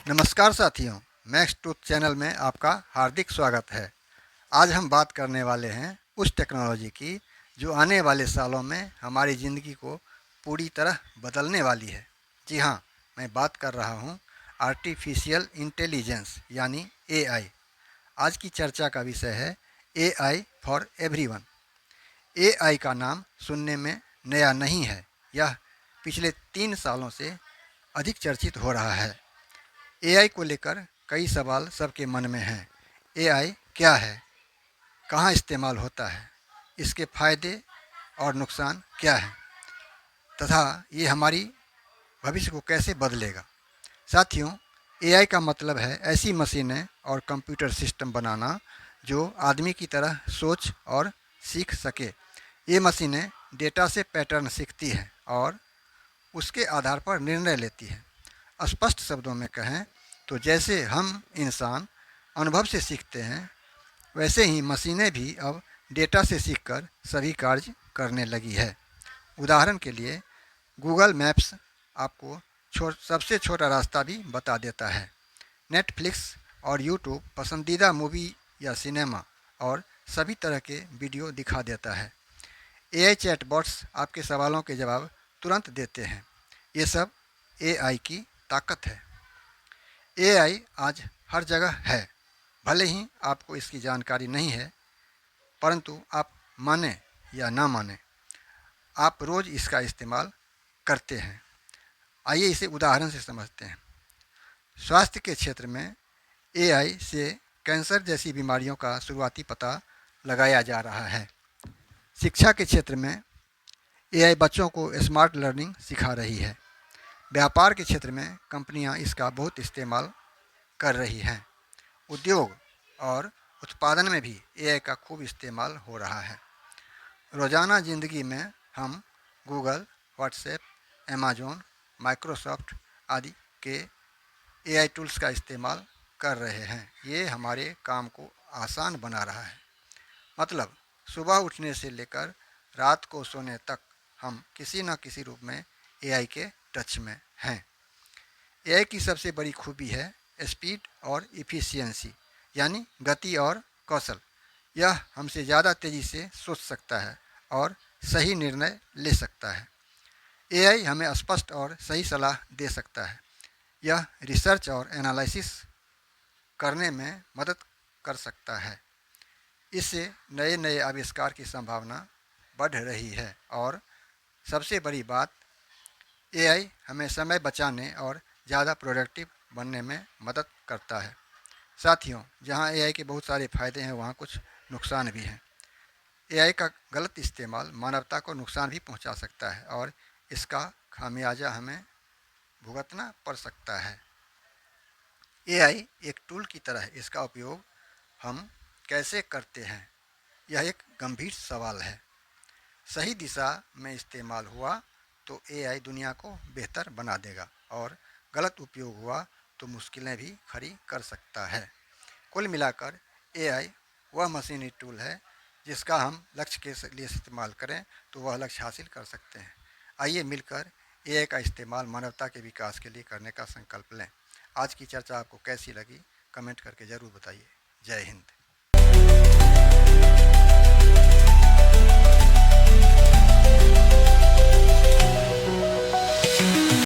नमस्कार साथियों, max truth channel में आपका हार्दिक स्वागत है। आज हम बात करने वाले हैं उस टेक्नोलॉजी की जो आने वाले सालों में हमारी ज़िंदगी को पूरी तरह बदलने वाली है। जी हाँ, मैं बात कर रहा हूँ आर्टिफिशियल इंटेलिजेंस यानी एआई। आज की चर्चा का विषय है एआई फॉर एवरीवन। एआई का नाम सुनने में नया नहीं है। यह पिछले 3 सालों से अधिक चर्चित हो रहा है। एआई को लेकर कई सवाल सबके मन में हैं। एआई क्या है, कहाँ इस्तेमाल होता है, इसके फायदे और नुकसान क्या हैं, तथा ये हमारी भविष्य को कैसे बदलेगा। साथियों, एआई का मतलब है ऐसी मशीनें और कंप्यूटर सिस्टम बनाना जो आदमी की तरह सोच और सीख सके। ये मशीनें डेटा से पैटर्न सीखती हैं और उसके आधार पर निर्णय लेती हैं। स्पष्ट शब्दों में कहें तो जैसे हम इंसान अनुभव से सीखते हैं, वैसे ही मशीनें भी अब डेटा से सीखकर सभी कार्य करने लगी है। उदाहरण के लिए गूगल मैप्स आपको सबसे छोटा रास्ता भी बता देता है। नेटफ्लिक्स और यूट्यूब पसंदीदा मूवी या सिनेमा और सभी तरह के वीडियो दिखा देता है। एआई चैटबॉट्स आपके सवालों के जवाब तुरंत देते हैं। ये सब एआई की ताकत है। एआई आज हर जगह है। भले ही आपको इसकी जानकारी नहीं है, परंतु आप माने या ना माने, आप रोज़ इसका इस्तेमाल करते हैं। आइए इसे उदाहरण से समझते हैं। स्वास्थ्य के क्षेत्र में एआई से कैंसर जैसी बीमारियों का शुरुआती पता लगाया जा रहा है। शिक्षा के क्षेत्र में एआई बच्चों को स्मार्ट लर्निंग सिखा रही है। व्यापार के क्षेत्र में कंपनियां इसका बहुत इस्तेमाल कर रही हैं। उद्योग और उत्पादन में भी एआई का खूब इस्तेमाल हो रहा है। रोज़ाना ज़िंदगी में हम गूगल, व्हाट्सएप, अमेज़न, माइक्रोसॉफ्ट आदि के एआई टूल्स का इस्तेमाल कर रहे हैं। ये हमारे काम को आसान बना रहा है। मतलब सुबह उठने से लेकर रात को सोने तक हम किसी न किसी रूप में एआई के टच में हैं। एआई की सबसे बड़ी खूबी है स्पीड और इफ़िशियंसी, यानी गति और कौशल। यह हमसे ज़्यादा तेज़ी से सोच सकता है और सही निर्णय ले सकता है। एआई हमें स्पष्ट और सही सलाह दे सकता है। यह रिसर्च और एनालिसिस करने में मदद कर सकता है। इससे नए नए आविष्कार की संभावना बढ़ रही है और सबसे बड़ी बात, एआई हमें समय बचाने और ज़्यादा प्रोडक्टिव बनने में मदद करता है। साथियों, जहां एआई के बहुत सारे फ़ायदे हैं, वहां कुछ नुकसान भी हैं। एआई का गलत इस्तेमाल मानवता को नुकसान भी पहुंचा सकता है और इसका खामियाजा हमें भुगतना पड़ सकता है। एआई एक टूल की तरह है। इसका उपयोग हम कैसे करते हैं, यह एक गंभीर सवाल है। सही दिशा में इस्तेमाल हुआ तो एआई दुनिया को बेहतर बना देगा और गलत उपयोग हुआ तो मुश्किलें भी खड़ी कर सकता है। कुल मिलाकर एआई वह मशीनी टूल है जिसका हम लक्ष्य के लिए इस्तेमाल करें तो वह लक्ष्य हासिल कर सकते हैं। आइए मिलकर एआई का इस्तेमाल मानवता के विकास के लिए करने का संकल्प लें। आज की चर्चा आपको कैसी लगी, कमेंट करके ज़रूर बताइए। जय हिंद।